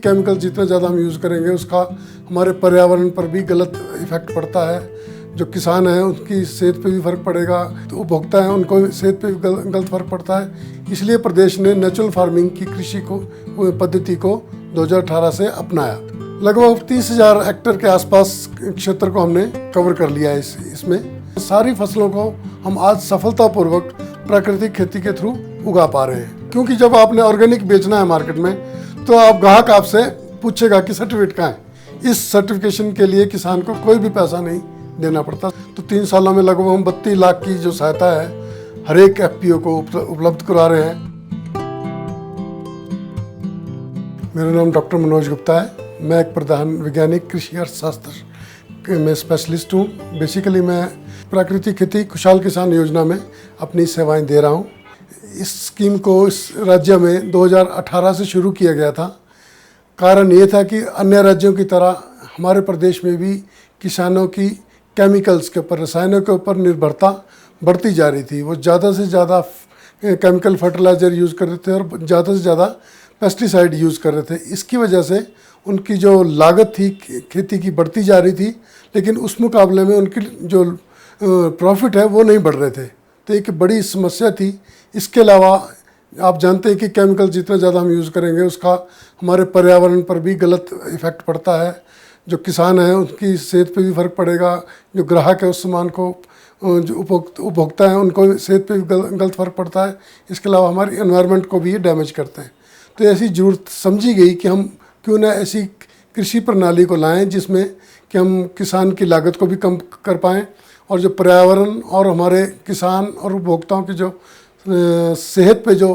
Chemical जितना ज़्यादा हम यूज़ करेंगे उसका हमारे पर्यावरण पर भी गलत इफेक्ट पड़ता है। जो किसान हैं उनकी सेहत पे भी फ़र्क पड़ेगा, तो उपभोक्ता हैं उनको सेहत पे भी गलत फ़र्क पड़ता है। इसलिए प्रदेश ने नेचुरल फार्मिंग की कृषि को पद्धति को 2018 से अपनाया। लगभग 30,000 हेक्टेयर के आसपास क्षेत्र को हमने कवर कर लिया है। इसमें सारी फसलों को हम आज सफलतापूर्वक प्राकृतिक खेती के थ्रू उगा पा रहे हैं। क्योंकि जब आपने ऑर्गेनिक बेचना है मार्केट में, तो आप ग्राहक आपसे पूछेगा कि सर्टिफिकेट कहाँ है। इस सर्टिफिकेशन के लिए किसान को कोई भी पैसा नहीं देना पड़ता। तो 3 सालों में लगभग हम 32 लाख की जो सहायता है हर एक FPO को उपलब्ध करा रहे हैं। मेरा नाम डॉक्टर मनोज गुप्ता है। मैं एक प्रधान वैज्ञानिक कृषि अर्थशास्त्र में स्पेशलिस्ट हूँ। बेसिकली मैं प्राकृतिक खेती खुशहाल किसान योजना में अपनी सेवाएं दे रहा हूँ। इस स्कीम को इस राज्य में 2018 से शुरू किया गया था। कारण ये था कि अन्य राज्यों की तरह हमारे प्रदेश में भी किसानों की केमिकल्स के ऊपर, रसायनों के ऊपर निर्भरता बढ़ती जा रही थी। वो ज़्यादा से ज़्यादा केमिकल फर्टिलाइज़र यूज़ कर रहे थे और ज़्यादा से ज़्यादा पेस्टिसाइड यूज़ कर रहे थे। इसकी वजह से उनकी जो लागत थी खेती की बढ़ती जा रही थी, लेकिन उस मुकाबले में उनकी जो प्रॉफिट है वो नहीं बढ़ रहे थे। तो एक बड़ी समस्या थी। इसके अलावा आप जानते हैं कि केमिकल जितना ज़्यादा हम यूज़ करेंगे उसका हमारे पर्यावरण पर भी गलत इफेक्ट पड़ता है। जो किसान हैं उनकी सेहत पे भी फ़र्क पड़ेगा, जो ग्राहक है उस सामान को, जो उपभोक्ता हैं उनको सेहत पे भी गलत फ़र्क पड़ता है। इसके अलावा हमारी एनवायरनमेंट को भी ये डैमेज करते हैं। तो ऐसी ज़रूरत समझी गई कि हम क्यों ना ऐसी कृषि प्रणाली को लाएं जिसमें कि हम किसान की लागत को भी कम कर पाएँ और जो पर्यावरण और हमारे किसान और उपभोक्ताओं की जो सेहत पे जो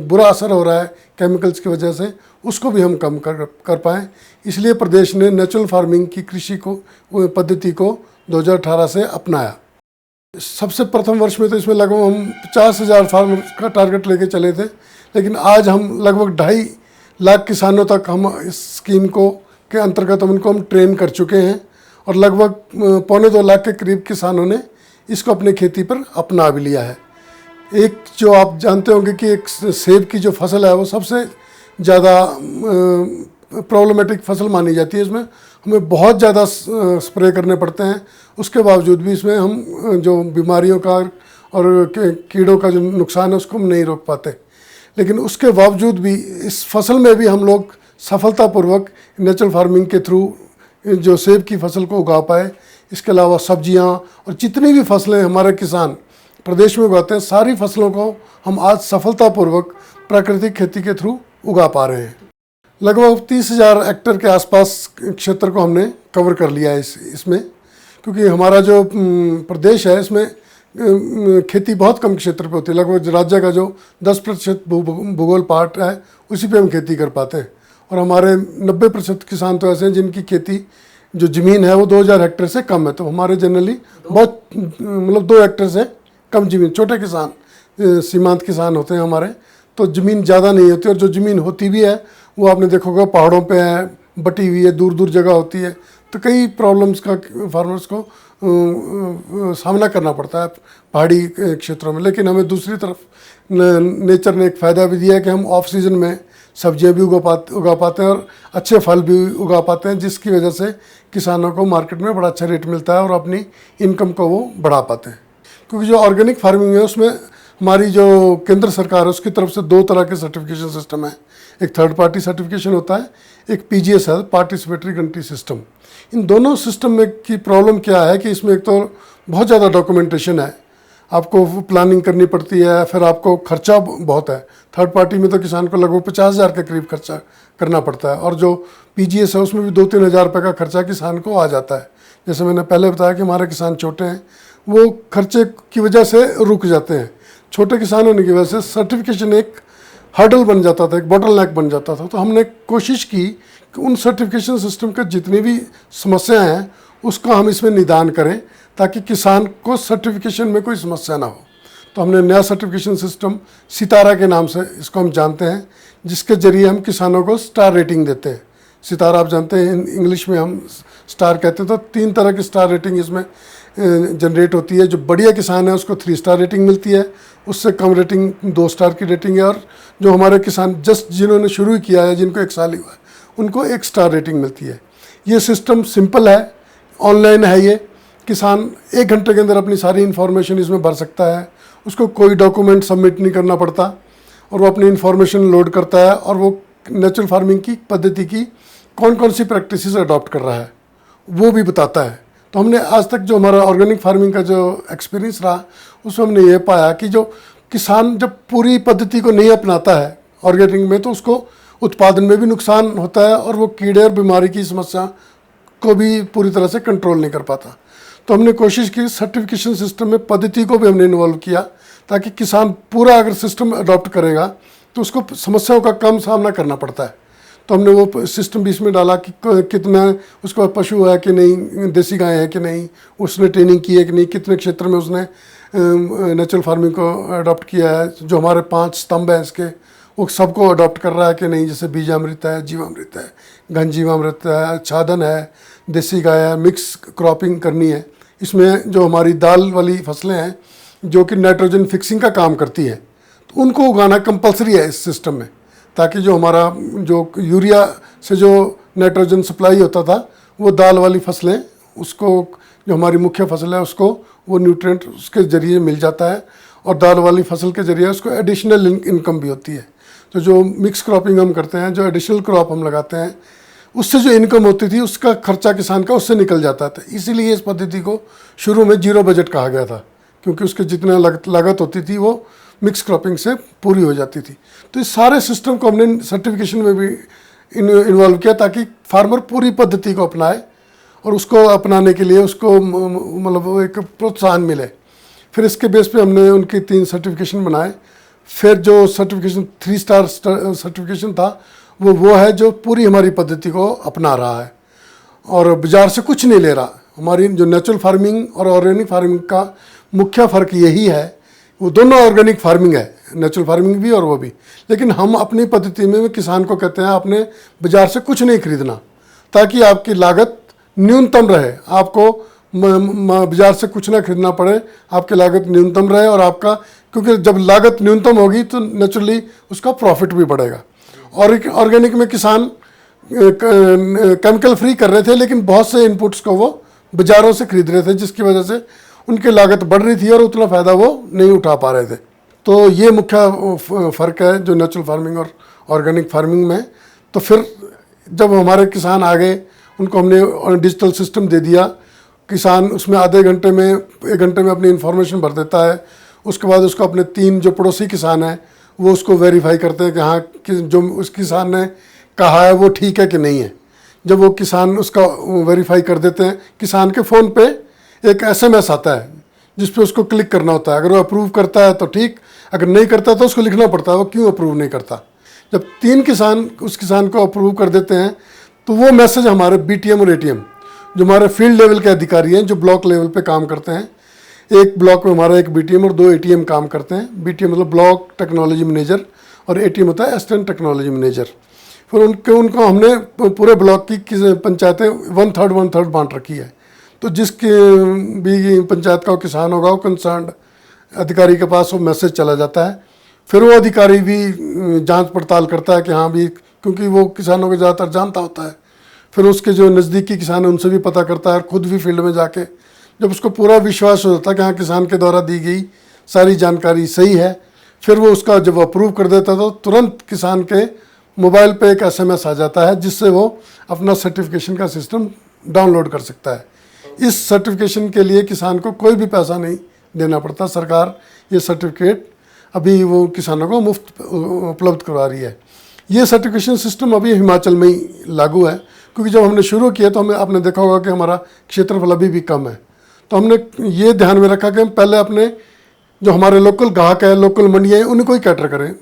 बुरा असर हो रहा है केमिकल्स की वजह से, उसको भी हम कम कर पाएँ। इसलिए प्रदेश ने नेचुरल फार्मिंग की कृषि को पद्धति को 2018 से अपनाया। सबसे प्रथम वर्ष में तो इसमें लगभग हम 50,000 फार्मर का टारगेट लेके चले थे, लेकिन आज हम लगभग 2.5 लाख किसानों तक हम इस स्कीम को के अंतर्गत हम ट्रेन कर चुके हैं और लगभग 1.25 लाख के करीब किसानों ने इसको अपनी खेती पर अपना भी लिया है। एक जो आप जानते होंगे कि एक सेब की जो फसल है वो सबसे ज़्यादा प्रॉब्लमेटिक फसल मानी जाती है। इसमें हमें बहुत ज़्यादा स्प्रे करने पड़ते हैं। उसके बावजूद भी इसमें हम जो बीमारियों का और कीड़ों का जो नुकसान है उसको हम नहीं रोक पाते। लेकिन उसके बावजूद भी इस फसल में भी हम लोग सफलतापूर्वक नेचुरल फार्मिंग के थ्रू जो सेब की फसल को उगा पाए। इसके अलावा सब्जियां और जितनी भी फसलें हमारे किसान प्रदेश में उगाते हैं, सारी फसलों को हम आज सफलतापूर्वक प्राकृतिक खेती के थ्रू उगा पा रहे हैं। लगभग 30,000 हेक्टेयर के आसपास क्षेत्र को हमने कवर कर लिया है इसमें। क्योंकि हमारा जो प्रदेश है इसमें खेती बहुत कम क्षेत्र पे होती है। लगभग राज्य का जो 10% भूगोल पार्ट है उसी पे हम खेती कर पाते हैं। और हमारे 90% किसान तो ऐसे हैं जिनकी खेती जो ज़मीन है वो 2,000 हेक्टेयर से कम है। तो हमारे जनरली बहुत 2 हेक्टेयर से कम ज़मीन, छोटे किसान, सीमांत किसान होते हैं हमारे। तो ज़मीन ज़्यादा नहीं होती और जो ज़मीन होती भी है वो आपने देखोगे पहाड़ों पे है, बटी हुई है, दूर दूर जगह होती है। तो कई प्रॉब्लम्स का फार्मर्स को सामना करना पड़ता है पहाड़ी क्षेत्रों में। लेकिन हमें दूसरी तरफ नेचर ने एक फ़ायदा भी दिया है कि हम ऑफ सीज़न में सब्जियां भी उगा पाते हैं और अच्छे फल भी उगा पाते हैं, जिसकी वजह से किसानों को मार्केट में बड़ा अच्छा रेट मिलता है और अपनी इनकम को वो बढ़ा पाते हैं। क्योंकि जो ऑर्गेनिक फार्मिंग है उसमें हमारी जो केंद्र सरकार है उसकी तरफ से 2 तरह के सर्टिफिकेशन सिस्टम है। एक थर्ड पार्टी सर्टिफिकेशन होता है, एक PGS है, पार्टिसिपेटरी गारंटी सिस्टम। इन दोनों सिस्टम में की प्रॉब्लम क्या है कि इसमें एक तो बहुत ज़्यादा डॉक्यूमेंटेशन है, आपको प्लानिंग करनी पड़ती है, फिर आपको खर्चा बहुत है। थर्ड पार्टी में तो किसान को लगभग 50,000 के करीब खर्चा करना पड़ता है और जो PGS है उसमें भी 2-3 हज़ार रुपये का खर्चा किसान को आ जाता है। जैसे मैंने पहले बताया कि हमारे किसान छोटे हैं, वो खर्चे की वजह से रुक जाते हैं। छोटे किसान होने की वजह से सर्टिफिकेशन एक हर्डल बन जाता था, एक बॉटलनेक बन जाता था। तो हमने कोशिश की कि उन सर्टिफिकेशन सिस्टम के जितनी भी समस्याएं हैं उसका हम इसमें निदान करें ताकि किसान को सर्टिफिकेशन में कोई समस्या ना हो। तो हमने नया सर्टिफिकेशन सिस्टम सितारा के नाम से इसको हम जानते हैं, जिसके ज़रिए हम किसानों को स्टार रेटिंग देते हैं। सितारा आप जानते हैं इंग्लिश में हम स्टार कहते हैं। तो 3 तरह की स्टार रेटिंग इसमें जनरेट होती है। जो बढ़िया किसान है उसको 3 स्टार रेटिंग मिलती है, उससे कम रेटिंग 2 स्टार की रेटिंग है, और जो हमारे किसान जस्ट जिन्होंने शुरू किया है, जिनको 1 साल ही हुआ है, उनको 1 स्टार रेटिंग मिलती है। ये सिस्टम सिंपल है, ऑनलाइन है ये। किसान 1 घंटे के अंदर अपनी सारी इन्फॉर्मेशन इसमें भर सकता है, उसको कोई डॉक्यूमेंट सबमिट नहीं करना पड़ता और वो अपनी इन्फॉर्मेशन लोड करता है और वो नेचुरल फार्मिंग की पद्धति की कौन कौन सी प्रैक्टिसेस अडॉप्ट कर रहा है वो भी बताता है। तो हमने आज तक जो हमारा ऑर्गेनिक फार्मिंग का जो एक्सपीरियंस रहा उसमें हमने ये पाया कि जो किसान जब पूरी पद्धति को नहीं अपनाता है ऑर्गेनिक में, तो उसको उत्पादन में भी नुकसान होता है और वो कीड़े और बीमारी की समस्या को भी पूरी तरह से कंट्रोल नहीं कर पाता। तो हमने कोशिश की सर्टिफिकेशन सिस्टम में पद्धति को भी हमने इन्वॉल्व किया, ताकि किसान पूरा अगर सिस्टम अडॉप्ट करेगा तो उसको समस्याओं का कम सामना करना पड़ता है। तो हमने वो सिस्टम भी इसमें डाला कि कितना उसके पास पशु है कि नहीं, देसी गाय है कि नहीं, उसने ट्रेनिंग की है कि नहीं, कितने क्षेत्र में उसने नेचुरल फार्मिंग को अडॉप्ट किया है, जो हमारे 5 स्तंभ हैं इसके वो सबको अडॉप्ट कर रहा है कि नहीं, जैसे बीजामृत है, जीवामृत है, घन जीवामृत है, आच्छादन है, देसी गाय है, मिक्स क्रॉपिंग करनी है। इसमें जो हमारी दाल वाली फसलें हैं जो कि नाइट्रोजन फिक्सिंग का काम करती है, तो उनको उगाना कंपलसरी है इस सिस्टम में, ताकि जो हमारा जो यूरिया से जो नाइट्रोजन सप्लाई होता था वो दाल वाली फसलें उसको, जो हमारी मुख्य फसल है उसको वो न्यूट्रिएंट उसके ज़रिए मिल जाता है और दाल वाली फसल के ज़रिए उसको एडिशनल इनकम भी होती है। तो जो मिक्स क्रॉपिंग हम करते हैं, जो एडिशनल क्रॉप हम लगाते हैं, उससे जो इनकम होती थी उसका खर्चा किसान का उससे निकल जाता था। इसीलिए इस पद्धति को शुरू में 0 बजट कहा गया था, क्योंकि उसके जितना लागत होती थी वो मिक्स क्रॉपिंग से पूरी हो जाती थी। तो इस सारे सिस्टम को हमने सर्टिफिकेशन में भी इन्वॉल्व किया, ताकि फार्मर पूरी पद्धति को अपनाए और उसको अपनाने के लिए उसको मतलब एक प्रोत्साहन मिले। फिर इसके बेस पे हमने उनकी 3 सर्टिफिकेशन बनाए। फिर जो सर्टिफिकेशन 3 स्टार सर्टिफिकेशन था वो है जो पूरी हमारी पद्धति को अपना रहा है और बाज़ार से कुछ नहीं ले रहा। हमारी जो नेचुरल फार्मिंग और ऑर्गेनिक फार्मिंग का मुख्य फ़र्क यही है, वो दोनों ऑर्गेनिक फार्मिंग है, नेचुरल फार्मिंग भी और वो भी, लेकिन हम अपनी पद्धति में किसान को कहते हैं आपने बाज़ार से कुछ नहीं खरीदना, ताकि आपकी लागत न्यूनतम रहे, आपको बाज़ार से कुछ ना खरीदना पड़े, आपकी लागत न्यूनतम रहे और आपका, क्योंकि जब लागत न्यूनतम होगी तो नेचुरली उसका प्रॉफिट भी बढ़ेगा। और ऑर्गेनिक में किसान केमिकल फ्री कर रहे थे, लेकिन बहुत से इनपुट्स को वो बाज़ारों से खरीद रहे थे, जिसकी वजह से उनकी लागत बढ़ रही थी और उतना फ़ायदा वो नहीं उठा पा रहे थे। तो ये मुख्य फ़र्क है जो नेचुरल फार्मिंग और ऑर्गेनिक फार्मिंग में। तो फिर जब हमारे किसान आ गए, उनको हमने डिजिटल सिस्टम दे दिया, किसान उसमें आधे घंटे में 1 घंटे में अपनी इन्फॉर्मेशन भर देता है। उसके बाद उसको अपने 3 जो पड़ोसी किसान हैं वो उसको वेरीफाई करते हैं कि हाँ कि जो उस किसान ने कहा है वो ठीक है कि नहीं है। जब वो किसान उसका वेरीफाई कर देते हैं, किसान के फ़ोन पे एक SMS आता है जिस पे उसको क्लिक करना होता है। अगर वो अप्रूव करता है तो ठीक, अगर नहीं करता तो उसको लिखना पड़ता है वो क्यों अप्रूव नहीं करता। जब 3 किसान उस किसान को अप्रूव कर देते हैं तो वो मैसेज हमारे BTM और ATM, जो हमारे फील्ड लेवल के अधिकारी हैं जो ब्लॉक लेवल पे काम करते हैं, एक ब्लॉक में हमारा एक BTM और 2 ATM काम करते हैं। BTM मतलब ब्लॉक टेक्नोलॉजी मैनेजर और ATM होता है असिस्टेंट टेक्नोलॉजी मैनेजर। फिर उनको हमने पूरे ब्लॉक की पंचायतें 1/3 बांट रखी है। तो जिसके भी पंचायत का किसान होगा वो कंसर्न अधिकारी के पास वो मैसेज चला जाता है। फिर वो अधिकारी भी जांच पड़ताल करता है कि हाँ भी, क्योंकि वो किसानों को ज़्यादातर जानता होता है। फिर उसके जो नज़दीकी किसान हैं उनसे भी पता करता है, खुद भी फील्ड में जाके जब उसको पूरा विश्वास हो जाता है कि हाँ किसान के द्वारा दी गई सारी जानकारी सही है, फिर वो उसका जब अप्रूव कर देता है तो तुरंत किसान के मोबाइल पे एक SMS आ जाता है जिससे वो अपना सर्टिफिकेशन का सिस्टम डाउनलोड कर सकता है। इस सर्टिफिकेशन के लिए किसान को कोई भी पैसा नहीं देना पड़ता। सरकार ये सर्टिफिकेट अभी वो किसानों को मुफ्त उपलब्ध करवा रही है। ये सर्टिफिकेशन सिस्टम अभी हिमाचल में ही लागू है, क्योंकि जब हमने शुरू किया तो हमें आपने देखा होगा कि हमारा क्षेत्रफल अभी भी कम है। तो हमने ये ध्यान में रखा कि हम पहले अपने जो हमारे लोकल ग्राहक है, लोकल मंडियाँ हैं, उनको ही कैटर करें,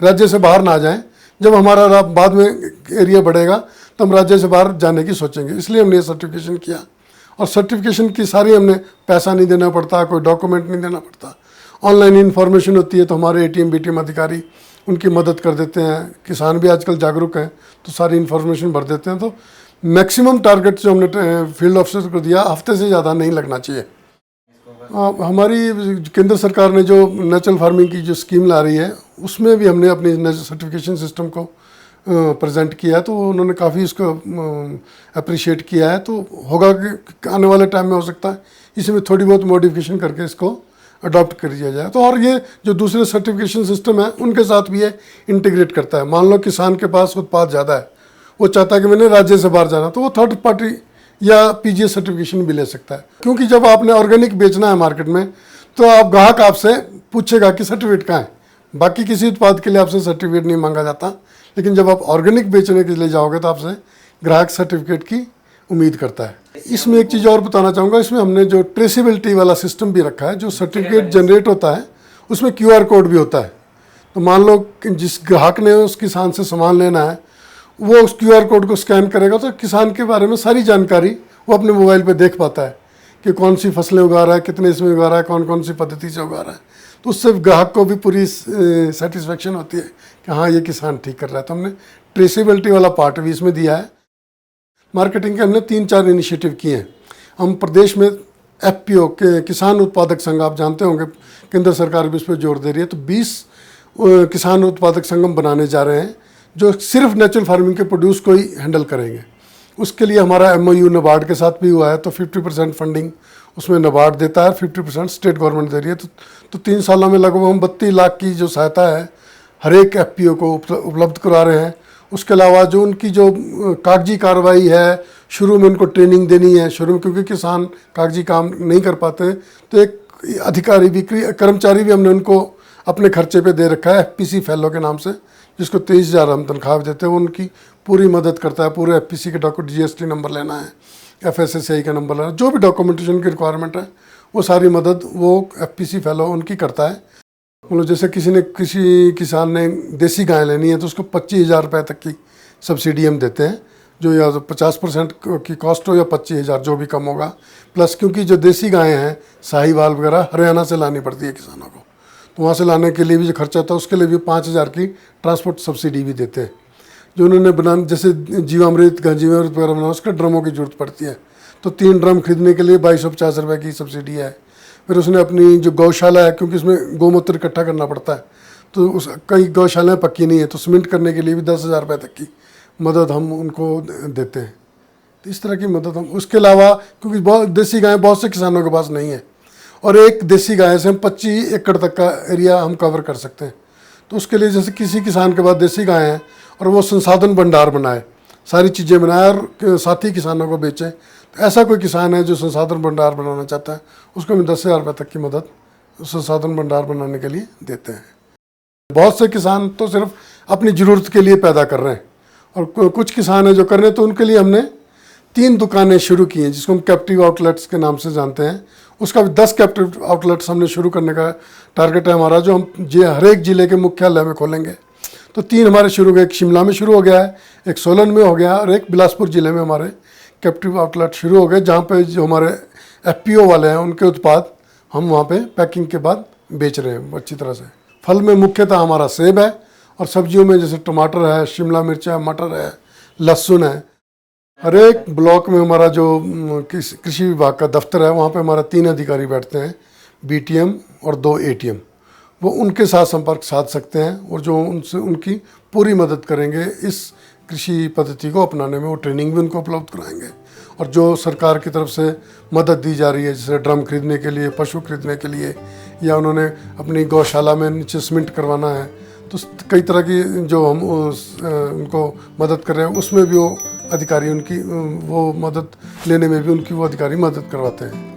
राज्य से बाहर ना जाएं। जब हमारा बाद में एरिया बढ़ेगा तो हम राज्य से बाहर जाने की सोचेंगे, इसलिए हमने ये सर्टिफिकेशन किया। और सर्टिफिकेशन की सारी हमने पैसा नहीं देना पड़ता, कोई डॉक्यूमेंट नहीं देना पड़ता, ऑनलाइन इन्फॉर्मेशन होती है। तो हमारे ATM BTM अधिकारी उनकी मदद कर देते हैं। किसान भी आजकल जागरूक हैं तो सारी इन्फॉर्मेशन भर देते हैं। तो मैक्सिमम टारगेट जो हमने फील्ड ऑफिसर को दिया, हफ्ते से ज़्यादा नहीं लगना चाहिए। हमारी केंद्र सरकार ने जो नेचुरल फार्मिंग की जो स्कीम ला रही है उसमें भी हमने अपनी सर्टिफिकेशन सिस्टम को प्रेजेंट किया है, तो उन्होंने काफ़ी इसको अप्रिशिएट किया है। तो होगा कि आने वाले टाइम में हो सकता है इसमें थोड़ी बहुत मॉडिफिकेशन करके इसको अडॉप्ट कर दिया जाए। तो और ये जो दूसरे सर्टिफिकेशन सिस्टम है उनके साथ भी ये इंटीग्रेट करता है। मान लो किसान के पास उत्पाद ज़्यादा है, वो चाहता है कि मैंने राज्य से बाहर जाना, तो वो थर्ड पार्टी या पीजीएस सर्टिफिकेशन भी ले सकता है। क्योंकि जब आपने ऑर्गेनिक बेचना है मार्केट में, तो आप ग्राहक आपसे पूछेगा कि सर्टिफिकेट कहाँ है। बाकी किसी उत्पाद के लिए आपसे सर्टिफिकेट नहीं मांगा जाता, लेकिन जब आप ऑर्गेनिक बेचने के लिए जाओगे तो आपसे ग्राहक सर्टिफिकेट की उम्मीद करता है। इसमें एक चीज़ और बताना चाहूँगा, इसमें हमने जो ट्रेसिबिलिटी वाला सिस्टम भी रखा है। जो सर्टिफिकेट जनरेट होता है उसमें QR कोड भी होता है। तो मान लो कि जिस ग्राहक ने उस किसान से सामान लेना है, वो उस QR कोड को स्कैन करेगा तो किसान के बारे में सारी जानकारी वो अपने मोबाइल पे देख पाता है कि कौन सी फसलें उगा रहा है, कितने इसमें उगा रहा है, कौन कौन सी पद्धति से उगा रहा है। तो उससे ग्राहक को भी पूरी सेटिस्फेक्शन होती है कि हाँ ये किसान ठीक कर रहा है। तो हमने ट्रेसिबिलिटी वाला पार्ट भी इसमें दिया है। मार्केटिंग के हमने 3-4 इनिशिएटिव किए हैं। हम प्रदेश में FPO के किसान उत्पादक संघ, आप जानते होंगे केंद्र सरकार भी इस पर जोर दे रही है, तो 20 किसान उत्पादक संघ हम बनाने जा रहे हैं जो सिर्फ नेचुरल फार्मिंग के प्रोड्यूस को ही हैंडल करेंगे। उसके लिए हमारा MOU नाबार्ड के साथ भी हुआ है। तो 50% फंडिंग उसमें नाबार्ड देता है, 50% स्टेट गवर्नमेंट दे रही है। तो 3 सालों में लगभग हम 32 लाख की जो सहायता है हर एक FPO को उपलब्ध करा रहे हैं। उसके अलावा जो उनकी जो कागजी कार्रवाई है, शुरू में उनको ट्रेनिंग देनी है। शुरू में क्योंकि किसान कागजी काम नहीं कर पाते, तो एक अधिकारी भी, कर्मचारी भी हमने उनको अपने खर्चे पे दे रखा है FPC फेलो के नाम से, जिसको 23,000 हम तनख्वाह देते हैं। वो उनकी पूरी मदद करता है। पूरे FPC के डॉक्यूमेंट, GST नंबर लेना है, FSSAI का नंबर लेना है, जो भी डॉक्यूमेंटेशन की रिक्वायरमेंट है वो सारी मदद वो FPC फेलो उनकी करता है। मतलब जैसे किसी किसान ने देसी गाय लेनी है तो उसको 25,000 रुपये तक की सब्सिडी हम देते हैं, जो या तो 50% की कॉस्ट हो या 25,000 जो भी कम होगा। प्लस क्योंकि जो देसी गायें हैं साहिवाल वगैरह हरियाणा से लानी पड़ती है किसानों को, तो वहाँ से लाने के लिए भी जो खर्चा होता है उसके लिए भी 5,000 की ट्रांसपोर्ट सब्सिडी भी देते हैं। जो उन्होंने बनाने, जैसे जीवामृत वगैरह बनाना, उसके ड्रमों की जरूरत पड़ती है, तो 3 ड्रम खरीदने के लिए 2,250 रुपये की सब्सिडी है। फिर उसने अपनी जो गौशाला है, क्योंकि इसमें गोमूत्र इकट्ठा करना पड़ता है, तो उस कई गौशालाएँ पक्की नहीं है, तो सीमेंट करने के लिए भी 10,000 रुपये तक की मदद हम उनको देते हैं। तो इस तरह की मदद हम, उसके अलावा क्योंकि बहुत देसी गायें बहुत से किसानों के पास नहीं है, और एक देसी गाय से हम 25 एकड़ तक का एरिया हम कवर कर सकते हैं। तो उसके लिए जैसे किसी किसान के पास देसी गाय हैं और वो संसाधन भंडार बनाए, सारी चीज़ें बनाए और साथी किसानों को बेचें, तो ऐसा कोई किसान है जो संसाधन भंडार बनाना चाहता है, उसको हम 10,000 रुपये तक की मदद संसाधन भंडार बनाने के लिए देते हैं। बहुत से किसान तो सिर्फ अपनी ज़रूरत के लिए पैदा कर रहे हैं, और कुछ किसान हैं जो कर रहे हैं, तो उनके लिए हमने 3 दुकानें शुरू की हैं जिसको हम कैप्टिव आउटलेट्स के नाम से जानते हैं। उसका भी 10 कैप्टिव आउटलेट्स हमने शुरू करने का टारगेट है हमारा, जो हम हर एक ज़िले के मुख्यालय में खोलेंगे। तो 3 हमारे शुरू हो गए, एक शिमला में शुरू हो गया है, एक सोलन में हो गया, और एक बिलासपुर ज़िले में हमारे कैप्टिव आउटलेट शुरू हो गए, जहाँ पे जो हमारे FPO वाले हैं उनके उत्पाद हम वहाँ पे पैकिंग के बाद बेच रहे हैं अच्छी तरह से। फल में मुख्यतः हमारा सेब है, और सब्जियों में जैसे टमाटर है, शिमला मिर्च है, मटर है, लहसुन है। हर एक ब्लॉक में हमारा जो कृषि विभाग का दफ्तर है, वहाँ पे हमारा 3 अधिकारी बैठते हैं, BTM और 2 ATM। वो उनके साथ संपर्क साध सकते हैं, और जो उनसे उनकी पूरी मदद करेंगे इस कृषि पद्धति को अपनाने में। वो ट्रेनिंग भी उनको उपलब्ध कराएंगे, और जो सरकार की तरफ से मदद दी जा रही है, जैसे ड्रम खरीदने के लिए, पशु खरीदने के लिए, या उन्होंने अपनी गौशाला में नीचे सीमेंट करवाना है, तो कई तरह की जो हम उनको मदद कर रहे हैं, उसमें भी वो अधिकारी उनकी वो मदद लेने में भी उनकी वो अधिकारी मदद करवाते हैं।